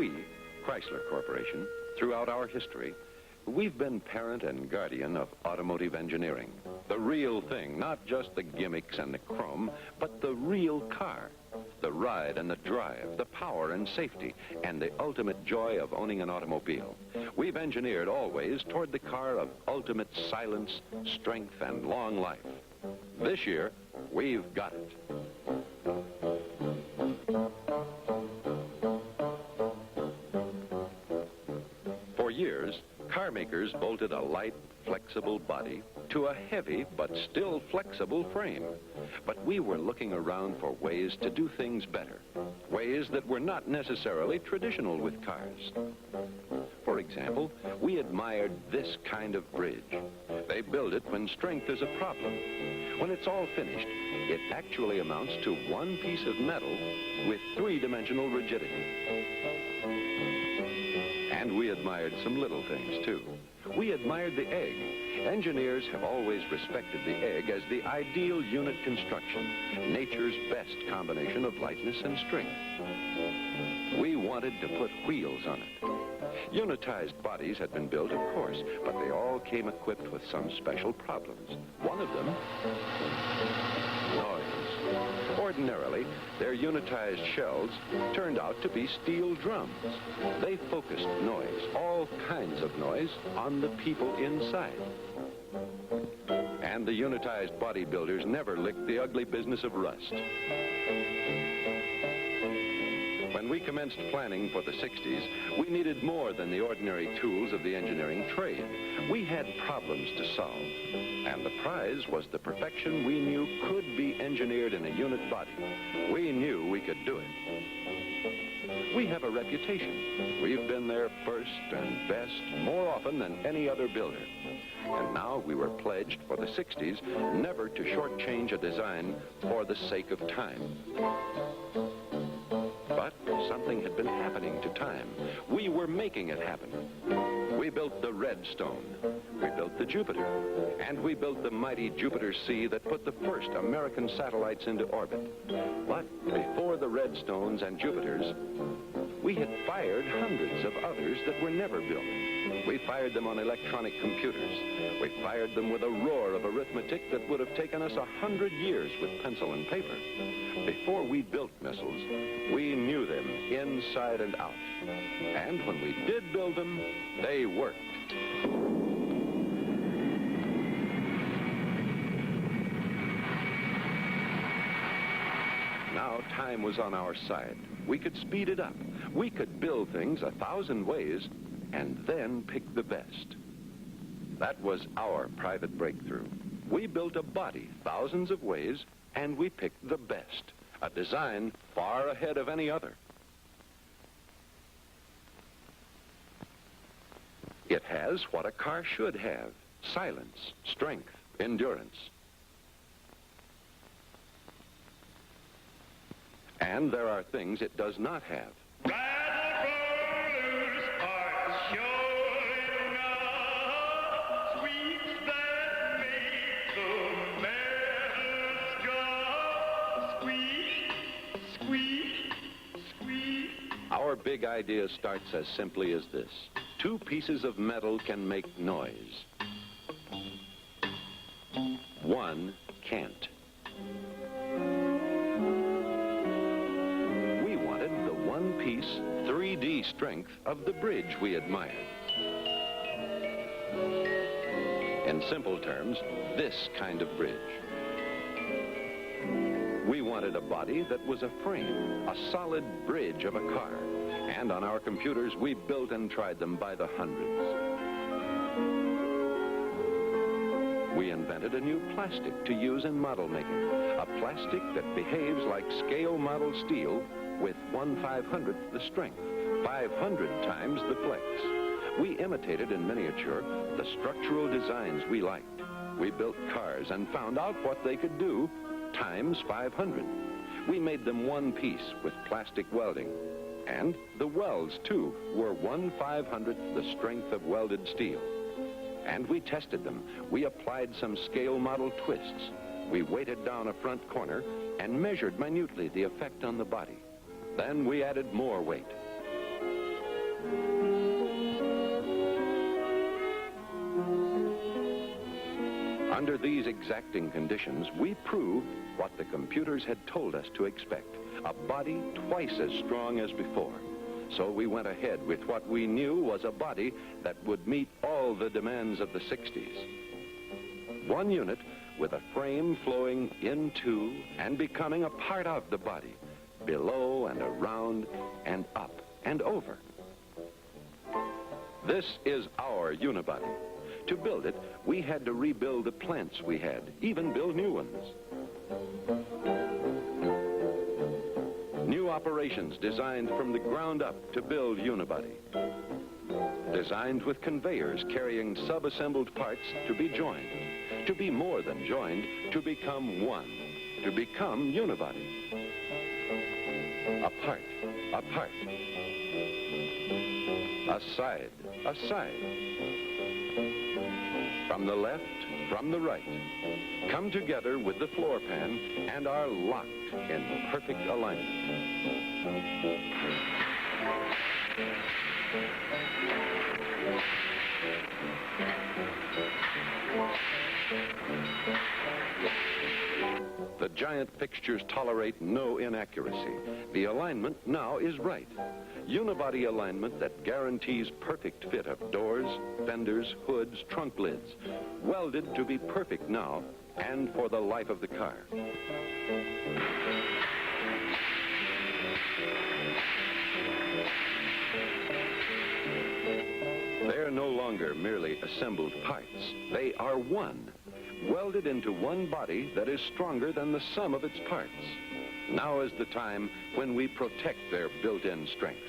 We, Chrysler Corporation, throughout our history, we've been parent and guardian of automotive engineering. The real thing, not just the gimmicks and the chrome, but the real car. The ride and the drive, the power and safety, and the ultimate joy of owning an automobile. We've engineered always toward the car of ultimate silence, strength, and long life. This year, we've got it. For years, car makers bolted a light, flexible body to a heavy but still flexible frame. But we were looking around for ways to do things better, ways that were not necessarily traditional with cars. For example, we admired this kind of bridge. They build it when strength is a problem. When it's all finished, it actually amounts to one piece of metal with three-dimensional rigidity. And we admired some little things, too. We admired the egg. Engineers have always respected the egg as the ideal unit construction, nature's best combination of lightness and strength. We wanted to put wheels on it. Unitized bodies had been built, of course, but they all came equipped with some special problems. One of them, noise. Ordinarily, their unitized shells turned out to be steel drums. They focused noise, all kinds of noise, on the people inside. And the unitized bodybuilders never licked the ugly business of rust. When we commenced planning for the 60s, we needed more than the ordinary tools of the engineering trade. We had problems to solve, and the prize was the perfection we knew could be engineered in a unit body. We knew we could do it. We have a reputation. We've been there first and best more often than any other builder. And now we were pledged for the 60s never to shortchange a design for the sake of time. But something had been happening to time. We were making it happen. We built the Redstone. We built the Jupiter. And we built the mighty Jupiter C that put the first American satellites into orbit. But before the Redstones and Jupiters, we had fired hundreds of others that were never built. We fired them on electronic computers. We fired them with a roar of arithmetic that would have taken us 100 years with pencil and paper. Before we built missiles, we knew them inside and out. And when we did build them, they worked. Now time was on our side. We could speed it up. We could build things 1,000 ways and then pick the best. That was our private breakthrough. We built a body thousands of ways and we picked the best, a design far ahead of any other. It has what a car should have: silence, strength, endurance. And there are things it does not have. Our big idea starts as simply as this. Two pieces of metal can make noise. One can't. We wanted the one-piece 3D strength of the bridge we admired. In simple terms, this kind of bridge. We wanted a body that was a frame, a solid bridge of a car. And on our computers, we built and tried them by the hundreds. We invented a new plastic to use in model making, a plastic that behaves like scale model steel with 1/500th the strength, 500 times the flex. We imitated in miniature the structural designs we liked. We built cars and found out what they could do times 500. We made them one piece with plastic welding. And the welds, too, were 1/500th the strength of welded steel. And we tested them. We applied some scale model twists. We weighted down a front corner and measured minutely the effect on the body. Then we added more weight. Under these exacting conditions, we proved what the computers had told us to expect, a body twice as strong as before. So we went ahead with what we knew was a body that would meet all the demands of the 60s. One unit with a frame flowing into and becoming a part of the body, below and around and up and over. This is our unibody. To build it, we had to rebuild the plants we had, even build new ones. New operations designed from the ground up to build unibody. Designed with conveyors carrying sub-assembled parts to be joined. To be more than joined, to become one. To become unibody. A part, a part. A side, a side. From the left, from the right, come together with the floor pan and are locked in perfect alignment. The giant fixtures tolerate no inaccuracy. The alignment now is right. Unibody alignment that guarantees perfect fit of doors, fenders, hoods, trunk lids. Welded to be perfect now and for the life of the car. They're no longer merely assembled parts. They are one, welded into one body that is stronger than the sum of its parts. Now is the time when we protect their built-in strength.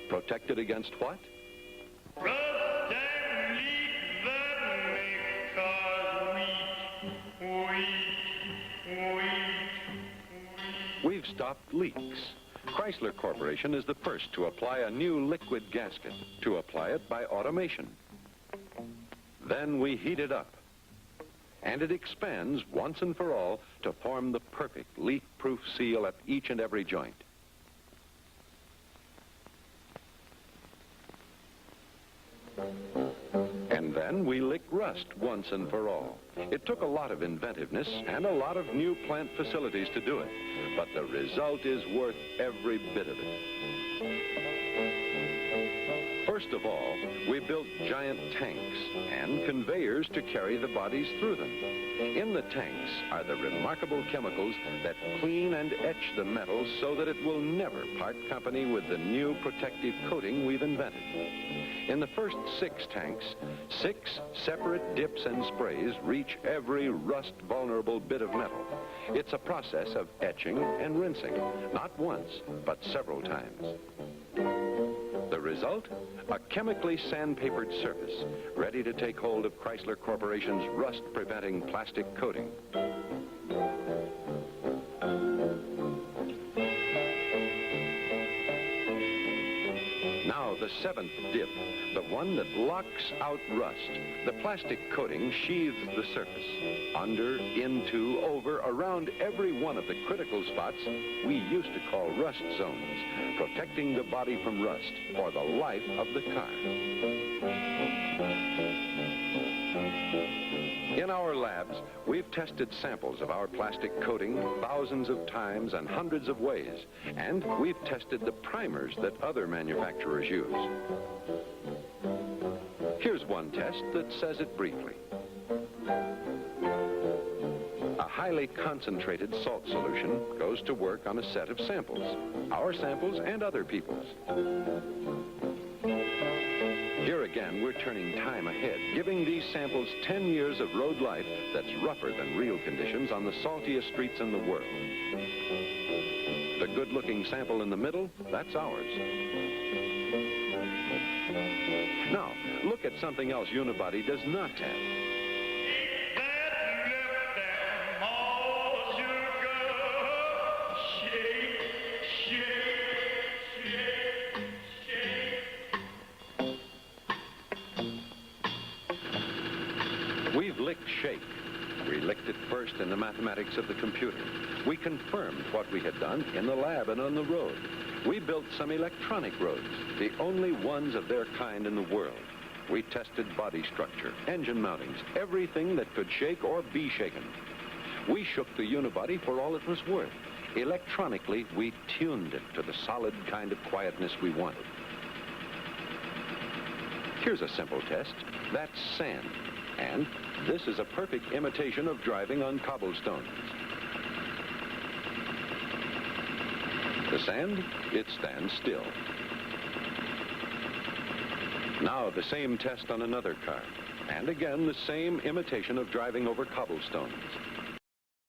Protected against what? Rust and leak that make cars weak. We've stopped leaks. Chrysler Corporation is the first to apply a new liquid gasket, to apply it by automation. Then we heat it up, and it expands once and for all to form the perfect leak-proof seal at each and every joint. And then we lick rust once and for all. It took a lot of inventiveness and a lot of new plant facilities to do it, but the result is worth every bit of it. First of all, we built giant tanks and conveyors to carry the bodies through them. In the tanks are the remarkable chemicals that clean and etch the metal so that it will never part company with the new protective coating we've invented. In the first 6 tanks, 6 separate dips and sprays reach every rust-vulnerable bit of metal. It's a process of etching and rinsing, not once, but several times. The result? A chemically sandpapered surface, ready to take hold of Chrysler Corporation's rust-preventing plastic coating. Now the 7th dip, the one that locks out rust. The plastic coating sheathes the surface. Under, into, over, around every one of the critical spots we used to call rust zones, protecting the body from rust for the life of the car. In our labs, we've tested samples of our plastic coating thousands of times and hundreds of ways, and we've tested the primers that other manufacturers use. Here's one test that says it briefly. A highly concentrated salt solution goes to work on a set of samples, our samples and other people's. Here again, we're turning time ahead, giving these samples 10 years of road life that's rougher than real conditions on the saltiest streets in the world. The good-looking sample in the middle, that's ours. Now, look at something else Unibody does not have. We've licked shake. We licked it first in the mathematics of the computer. We confirmed what we had done in the lab and on the road. We built some electronic roads, the only ones of their kind in the world. We tested body structure, engine mountings, everything that could shake or be shaken. We shook the unibody for all it was worth. Electronically, we tuned it to the solid kind of quietness we wanted. Here's a simple test. That's sand. And this is a perfect imitation of driving on cobblestones. The sand, it stands still. Now the same test on another car. And again, the same imitation of driving over cobblestones.